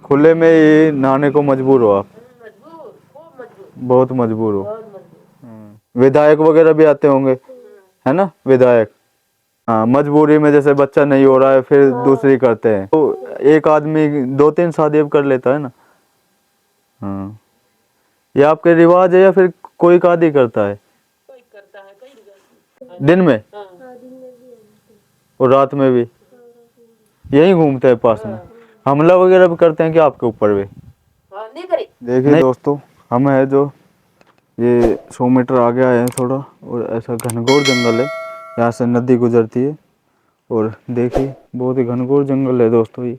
खुले में ही नहाने को मजबूर हो आप? मजबूर, खूब मजबूर, बहुत मजबूर हो। बहुत मजबूर। विधायक वगैरह भी आते होंगे, है ना, विधायक। हाँ, मजबूरी में जैसे बच्चा नहीं हो रहा है फिर दूसरी करते हैं, तो एक आदमी 2-3 शादी अब कर लेता है ना। हाँ, ये आपके रिवाज है या फिर कोई शादी करता है? कोई करता है, कोई दिन में हाँ। और रात में भी यही घूमते हैं पास में? हमला वगैरह भी करते हैं क्या आपके ऊपर भी? हाँ, नहीं करी। देखिए दोस्तों, हम है जो ये 100 मीटर आगे आए हैं थोड़ा, और ऐसा घनघोर जंगल है, यहाँ से नदी गुजरती है। और देखिए बहुत ही घनघोर जंगल है दोस्तों ये,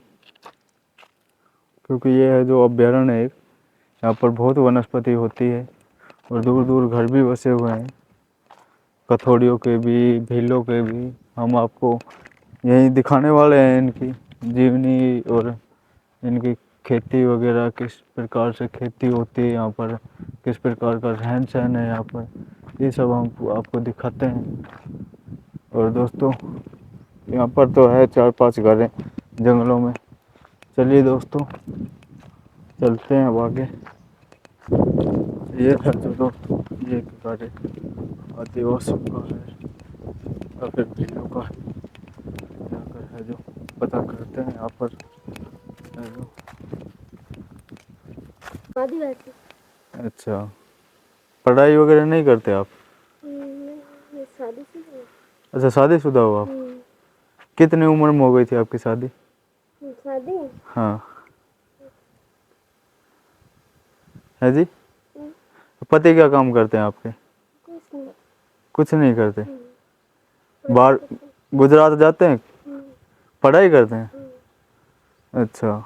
क्योंकि ये है जो अभ्यारण्य है, यहाँ पर बहुत वनस्पति होती है और दूर दूर घर भी बसे हुए हैं, कथोड़ियों के भी, भीलों के भी। हम आपको यही दिखाने वाले हैं इनकी जीवनी और इनकी खेती वगैरह, किस प्रकार से खेती होती है यहाँ पर, किस प्रकार का रहन सहन है यहाँ पर, ये सब हम आपको दिखाते हैं। और दोस्तों यहाँ पर तो है 4-5 घरें जंगलों में। चलिए दोस्तों चलते हैं अब आगे। ये था जो दोस्तों, ये घर आदिवासियों का है या फिर भीलों का है, जाकर है जो पता करते हैं यहाँ पर है जो। अच्छा, पढ़ाई वगैरह नहीं करते आप? अच्छा, शादीशुदा हो आप? कितनी उम्र में हो गई थी आपकी शादी? हाँ। है जी? पति क्या काम करते हैं आपके? कुछ नहीं करते। बाहर गुजरात जाते हैं, पढ़ाई करते हैं? अच्छा,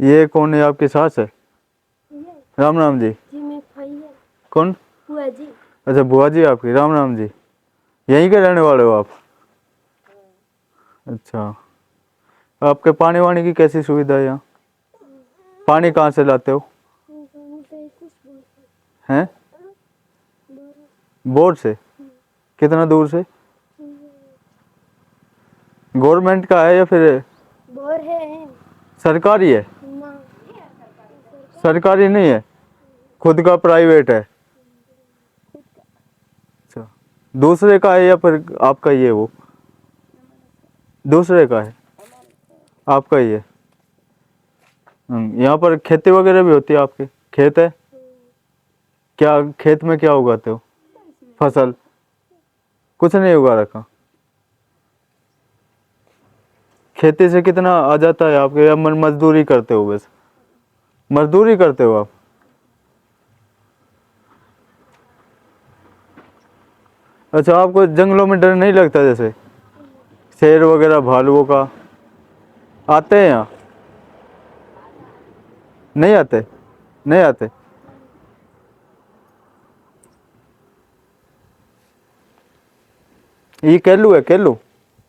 ये कौन है, आपकी सास है? राम राम जी। कौन? बुआ जी। अच्छा, बुआ जी आपकी। राम राम जी। यहीं के रहने वाले हो आप? अच्छा, आपके पानी वानी की कैसी सुविधा है यहाँ? पानी कहाँ से लाते हो? हैं? बोर से? कितना दूर से? गवर्नमेंट का है या फिर बोर है? सरकारी है? ना, सरकारी नहीं है, खुद का प्राइवेट है। अच्छा, दूसरे का है या फिर आपका ही है? वो दूसरे का है, आपका ही है। यहाँ पर खेती वगैरह भी होती है आपके? खेत है क्या? खेत में क्या उगाते हो? फसल? कुछ नहीं उगा रखा? खेती से कितना आ जाता है आपके, या मजदूरी करते हो? बस मजदूरी करते हो आप? अच्छा, आपको जंगलों में डर नहीं लगता, जैसे शेर वगैरह भालुओं का? आते हैं यहाँ? नहीं आते? नहीं आते? ये केलू है, केलू?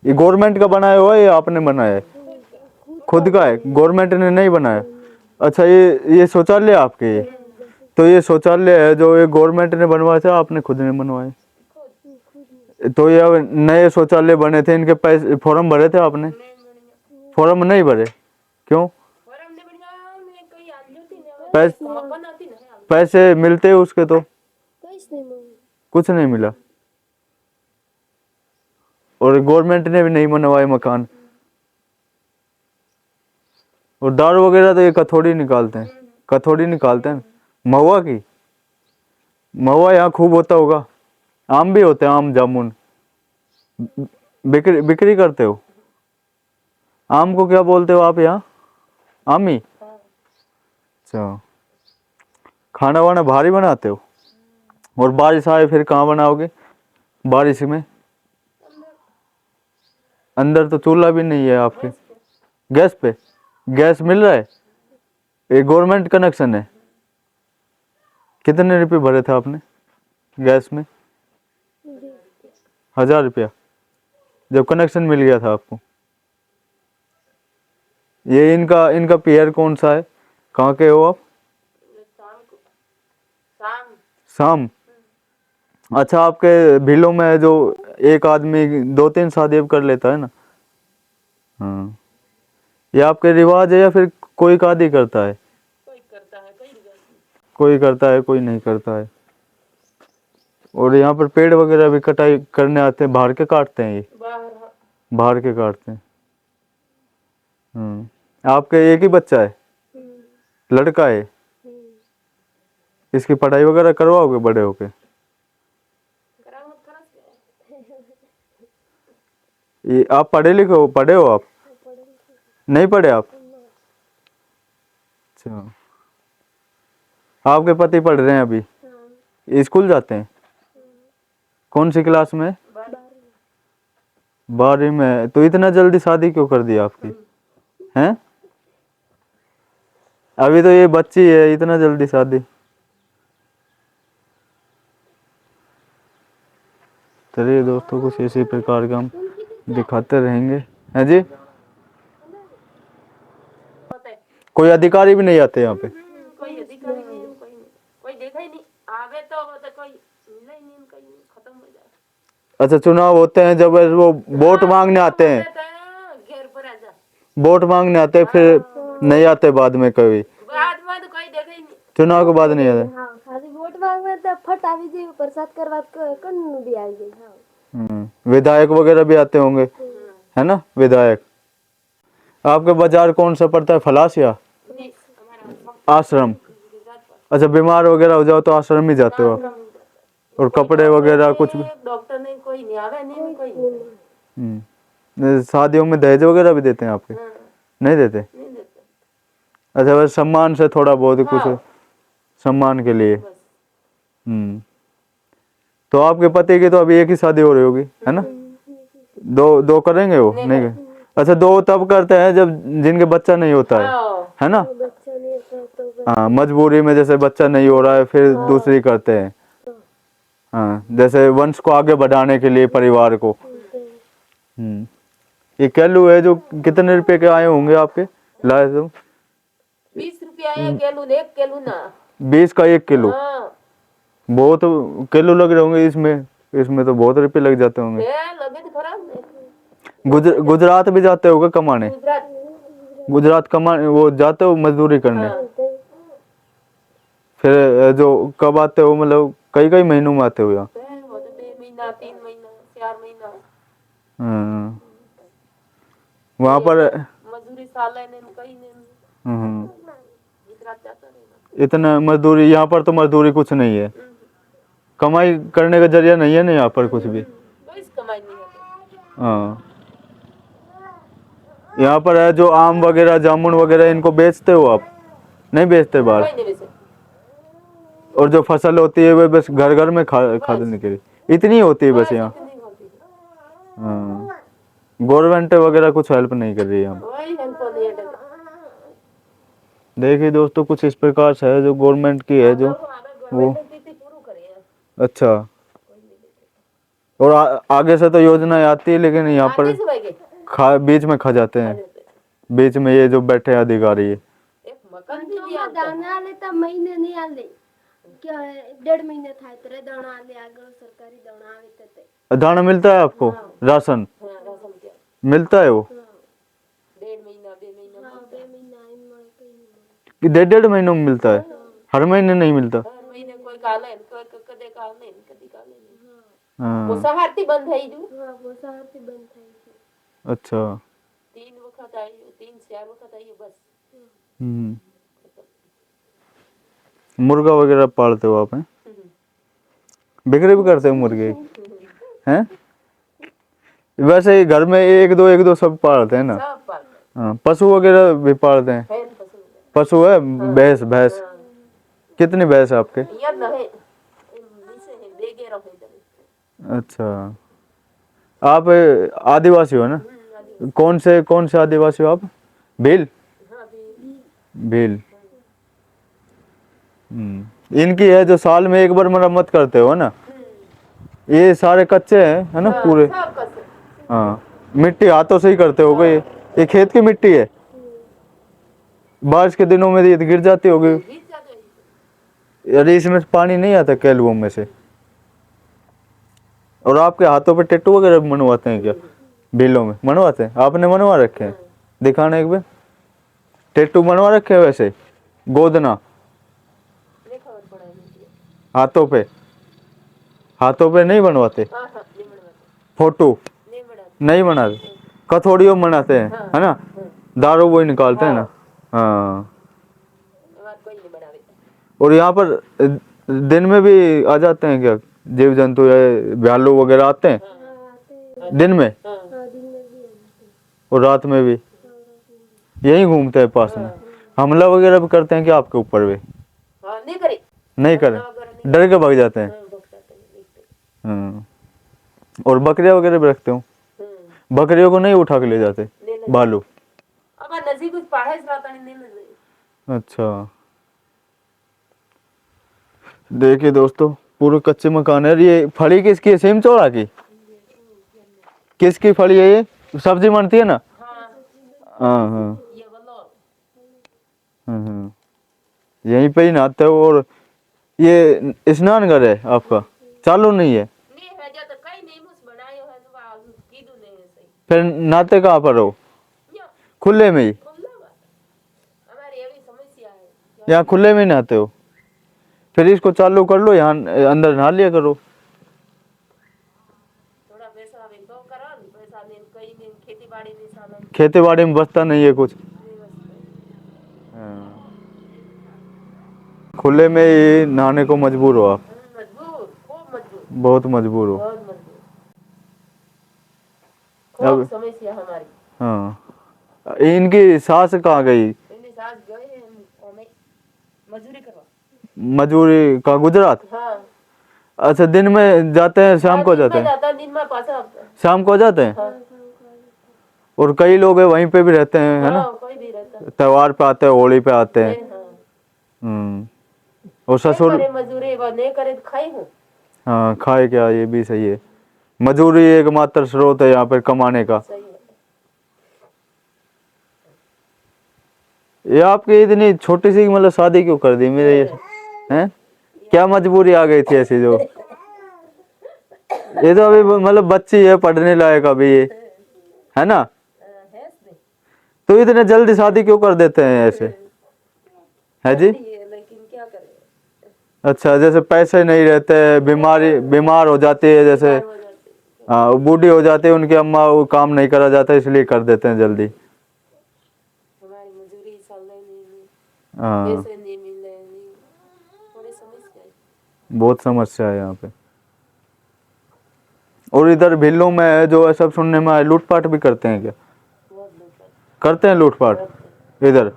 ये गवर्नमेंट का बनाया हुआ है या आपने बनाया है? खुद का है, गवर्नमेंट ने नहीं बनाया? अच्छा, ये शौचालय आपके? ये तो ये शौचालय है जो ये गवर्नमेंट ने बनवाया था, आपने खुद ने बनवाए? तो ये अब नए शौचालय बने थे, इनके पैसे फॉर्म भरे थे आपने? फॉर्म नहीं भरे? क्यों? पैसे मिलते उसके तो? कुछ नहीं मिला, और गवर्नमेंट ने भी नहीं बनवाए मकान। और दारू वगैरह तो ये कथोड़ी निकालते हैं, कथोड़ी निकालते हैं महुआ की। महुआ यहाँ खूब होता होगा। आम भी होते हैं, आम जामुन बिक्री बिक्री करते हो? आम को क्या बोलते हो आप यहाँ? आमी? अच्छा, खाना वाना भारी बनाते हो? और बारिश आए फिर कहाँ बनाओगे बारिश में? अंदर तो चूल्हा भी नहीं है आपके? गैस पे? गैस मिल रहा है? ये गवर्नमेंट कनेक्शन है? कितने रुपये भरे थे आपने गैस में? 1000 रुपया जब कनेक्शन मिल गया था आपको? ये इनका इनका पियर कौन सा है, कहाँ के हो आप? शाम। अच्छा, आपके भीलों में जो एक आदमी 2-3 शादी अब कर लेता है ना? हाँ, ये आपके रिवाज है या फिर कोई शादी करता है, कोई करता है कोई नहीं करता। कोई करता है कोई नहीं करता है। और यहाँ पर पेड़ वगैरह भी कटाई करने आते हैं, बाहर के काटते हैं ये, बाहर हाँ। बाहर के काटते हैं। आपके एक ही बच्चा है, लड़का है? इसकी पढ़ाई वगैरह करवाओगे बड़े होके? करांगा थोड़ा सा। ये आप पढ़े हो आप? नहीं पढ़े आप? अच्छा, आपके पति पढ़ रहे हैं अभी? स्कूल जाते हैं? कौन सी क्लास में? 12वीं में। तो इतना जल्दी शादी क्यों कर दी आपकी? हैं? अभी तो ये बच्ची है, इतना जल्दी शादी? चलिए दोस्तों, कुछ इसी प्रकार का हम दिखाते रहेंगे। हैं जी? पता है कोई अधिकारी भी नहीं आते यहाँ पे? कोई अधिकारी नहीं कोई नहीं, कोई देखा ही नहीं। आगे तो मतलब कोई मिला ही नहीं, कहीं खत्म हो जाए। अच्छा, चुनाव होते हैं जब वो वोट मांगने आते हैं, घेर पर आ जा। वोट मांगने आते हैं, फिर नहीं आते बाद में कभी? बाद में तो कोई देखा ही नहीं। चुनाव के बाद नहीं आते? हाँ, खाली वोट मांगवे तो फट आवी जी, प्रसाद करवा कन भी आई जी। हाँ, विधायक वगैरह भी आते होंगे, है ना? विधायक। आपके बाजार कौन सा पड़ता है, फलासिया? नहीं, हमारा आश्रम। अच्छा, बीमार वगैरह हो जाओ तो आश्रम ही जाते हो आप? और कपड़े वगैरह कुछ भी? डॉक्टर नहीं, कोई नहीं आवे नहीं, कोई नहीं। शादियों में दहेज वगैरह भी देते हैं आपके? हाँ, नहीं देते? नहीं देते अच्छा, बस सम्मान से थोड़ा बहुत कुछ हाँ। सम्मान के लिए। बस। तो आपके पति की तो अभी एक ही शादी हो रही होगी, है ना? दो करेंगे वो? नहीं कर... अच्छा, दो तब करते हैं जब जिनके बच्चा नहीं होता हाँ। है ना? बच्चा नहीं होता तो हाँ, मजबूरी में, जैसे बच्चा नहीं हो रहा है फिर दूसरी करते हैं। हाँ, जैसे वंश को आगे बढ़ाने के लिए, परिवार को। ये केलू है जो कितने रुपए के आए होंगे आपके लाए तो? 20 रुपया एक केलू, एक केलू ना। 20 का 1 किलो? हाँ। बहुत किलो लग रहे होंगे इसमें। इसमें तो बहुत रुपए लग जाते होंगे। लगे तो खराब नहीं। गुजरात भी जाते होगे कमाने? गुजरात। गुजरात कमाने वो जाते हो मजदूरी करने? हाँ। फिर जो कब आते हो, मतलब कई कई महीनों में आते हो यहाँ? वो तो 2 महीना 3 महीना 4 महीना। वहाँ पर मजदूरी साल है नहीं, कहीं नहीं। गुजरात जाता रहेगा। इतना मजदूरी, यहाँ पर तो मजदूरी कुछ नहीं है, कमाई करने का जरिया नहीं है ना यहाँ पर कुछ भी। कोई कमाई नहीं होती। हाँ, यहाँ पर है जो आम वगैरह, जामुन वगैरह, इनको बेचते हो आप? नहीं बेचते बाहर? कोई नहीं बेचे। और जो फसल होती है वो बस घर घर में खाने के लिए इतनी होती है बस यहाँ? इतनी होती है। हाँ, गवर्नमेंट वगैरह कुछ हेल्प नहीं कर रही है यहाँ? कोई हमको नहीं है डर। देखिए दोस्तों, कुछ इस प्रकार से है जो गवर्नमेंट की है, जो वो। अच्छा, और आगे से तो योजनाएं आती है, लेकिन यहाँ पर बीच में खा जाते हैं, बीच में ये जो बैठे अधिकारी है। एक मकान तो दिया दाना आले तो महीने नहीं आले, क्या है 1.5 महीने थाय तरे दाना आले, आगळ सरकारी दाना आवे ते। दाना मिलता है आपको? राशन राशन क्या मिलता है वो? 1.5 महीना 2 महीना। हाँ, 2 महीना इन में कहीं नहीं। कि 1.5 महीनों में मिलता है? हर महीने नहीं मिलता? हर महीने कोई काल है, कोई कदे काल नहीं, कदी काल नहीं। हाँ, वो सहारती बंद है जो। हाँ, वो सारती बंद थाई। अच्छा। 3 वक्त आई, 3-4 वक्त आई बस। मुर्गा वगैरह पालते हो आप? हैं, बिक्री भी करते हो मुर्गे? हैं, वैसे ही घर में एक दो सब पालते हैं ना? सब पाल। हाँ, पशु वगैरह भी पालते हैं? फैन पशु। पशु है, भैंस? भैंस कितनी भैंस है आपके? याद ना है, नीचे है, देगे रहो इधर। अच्छा, आप आदिवासी हो ना? कौन से आदिवासी हो आप? भील? हाँ भी। भील। इनकी है जो साल में एक बार मरम्मत करते हो ना? ये सारे कच्चे हैं, है ना? पूरे? सब कसे। हाँ, मिट्टी हाथों से ही करते हो गए? ये खेत की मिट्टी है? बारिश के दिनों में ये गिर जाती होगी? बीच जाते हैं। अरे, इसमें पानी नहीं आता केलुओं में से? और आपके हाथों पे टैटू वगैरह मनवाते हैं क्या? भीलों में मनवाते हैं? आपने मनवा रखे हैं? दिखाना एक बार। टैटू बनवा रखे हैं वैसे गोदना नहीं खबर पड़ा है मुझे। हाथों पे नहीं बनवाते, हाँ हाँ नहीं बनवाते, फोटो नहीं बनाते। नहीं बनाते, कथोड़ियों में बनाते हैं, है ना, दारू वो ही निकालते हैं ना। हाँ, हमारे कोई नहीं बनावे। और यहाँ पर दिन में भी आ जाते हैं क्या जीव जंतु या भालू वगैरह आते हैं दिन में, हाँ दिन में भी है। और रात में भी यहीं घूमते हैं पास में? हमला वगैरह भी करते हैं क्या आपके ऊपर भी? हाँ नहीं करे, नहीं करे, डर के भाग जाते हैं। हाँ भोग जाते हैं, देखते। हाँ, और बकरियां वगैरह भी रखते हो? बकरियों को नहीं उठा के ले जाते नहीं नहीं, भालू? अब नजदीक कुछ पहाड़ से रात नहीं नजर। अच्छा, देखिए दोस्तों पूरे कच्चे मकान है। ये फली किसकी है, सिम चौड़ा की? किसकी फली है ये? सब्जी बनती है ना? हाँ हाँ हाँ ये बोलो। हाँ, यहीं पे ही नहाते हो। और ये स्नान घर है आपका, चालू नहीं है? नहीं है जो तो कहीं नहीं मुझ बनायो है तो बाहर कीधु नहीं है सही। फिर नहाते कहाँ पर हो? यो, खुले में ही? खुला बात। हमारी ये भी समस्या है। यहाँ खुले में ही नहाते हो? फिर इसको चालू कर लो, यहाँ अंदर नहा लिया करो। थोड़ा पैसा अभी तो करा, पैसा नहीं कहीं नहीं, खेती बाड़ी नहीं सालन खेती बाड़ी में बचता नहीं है कुछ। नहीं बस। हाँ। खुले में ही नहाने को मजबूर हो आप? मजबूर, खूब मजबूर, बहुत मजबूर हो। बहुत मजबूर, अब खूब समस्या हमारी। हाँ, इनकी सास कहाँ गई? इनके साथ गए हैं हमें मजदूरी करवा। मजदूरी का गुजरात? हाँ अच्छा, दिन में जाते हैं शाम को जाते हैं? जाता दिन में पासा आता है। शाम को जाते हैं? हाँ और कई लोग हैं वहीं पे भी रहते हैं, है ना, हाँ, कोई भी रहता है। त्योहार पे आते हैं, होली पे आते हैं। हाँ और ससुर? करे मजदूरी वो नहीं करे तो खाई हूँ। हाँ, खाए क्या, ये भी सही है। मजदूरी एकमात्र स्रोत है यहाँ पर कमाने का। सही है। ये आपकी इतनी छोटी सी मतलब शादी क्यों कर दी मेरे, हैं? क्या मजबूरी आ गई थी ऐसी जो? ये तो अभी मतलब बच्ची है, पढ़ने लायक अभी ये, है ना? है इसमें। तो इतने जल्दी शादी क्यों कर देते हैं ऐसे, है जी? लेकिन क्या करें, अच्छा, जैसे पैसे नहीं रहते, बीमार हो जाती है जैसे, हो जाती है। हाँ, बूढ़ी हो जाती है उनकी अम्मा, वो काम नहीं करा जाता इसलिए कर देते हैं जल्दी। हमारी मजदूरी साल नहीं, हाँ, पैसे नहीं मिले, नहीं बड़ी समस्या है। बहुत समस्या है यहाँ पे। और इधर भिल्लों में है जो सब सुनने में आए, लूटपाट भी करते हैं क्या? बहुत लोग करते हैं लूटपाट इधर?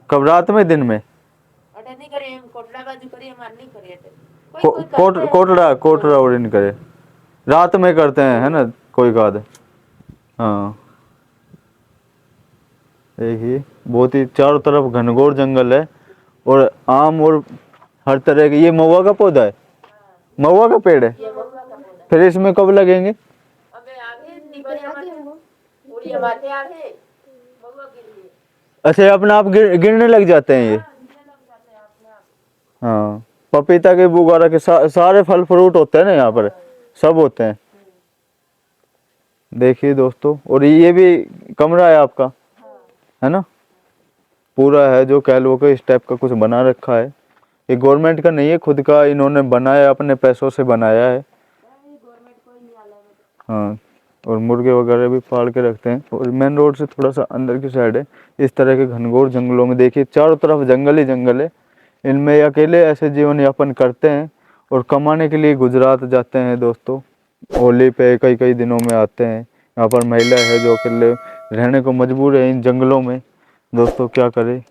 कब, रात में, दिन में? अटे नहीं करे, हम कोटला बाजू करिए, हमारे नहीं करिए अटे। कोई कोई करते हैं। कोटड़ा और इन करे, रात में करते हैं, है ना, कोई काद। हाँ, देखिए बहुत ही चारों तरफ घनघोर जंगल है, और आम और हर तरह के। ये महुआ का पौधा है, महुआ का पेड़ है? ये महुआ का पौधा। फिर इसमें कब लगेंगे? अबे आगे दीवार हमारे पूरी माथे आगे महुआ गिर लिए। अच्छा, अपने आप गिरने लग जाते हैं ये? हाँ, पपीता के, बुगारा के, सारे फल फ्रूट होते हैं ना यहाँ पर, सब होते हैं। देखिए दोस्तों, और ये भी कमरा है आपका, है ना, पूरा है जो कह लो कि इस टाइप का कुछ बना रखा है। ये गवर्नमेंट का नहीं है, खुद का इन्होंने बनाया, अपने पैसों से बनाया है। हाँ, और मुर्गे वगैरह भी पाल के रखते हैं। और मेन रोड से थोड़ा सा अंदर की साइड है। इस तरह के घनघोर जंगलों में देखिए चारों तरफ जंगल ही जंगल है। इनमें अकेले ऐसे जीवन यापन करते हैं और कमाने के लिए गुजरात जाते हैं दोस्तों। होली पे कई कई दिनों में आते हैं। यहाँ पर महिला है जो अकेले रहने को मजबूर है इन जंगलों में। दोस्तों क्या करें,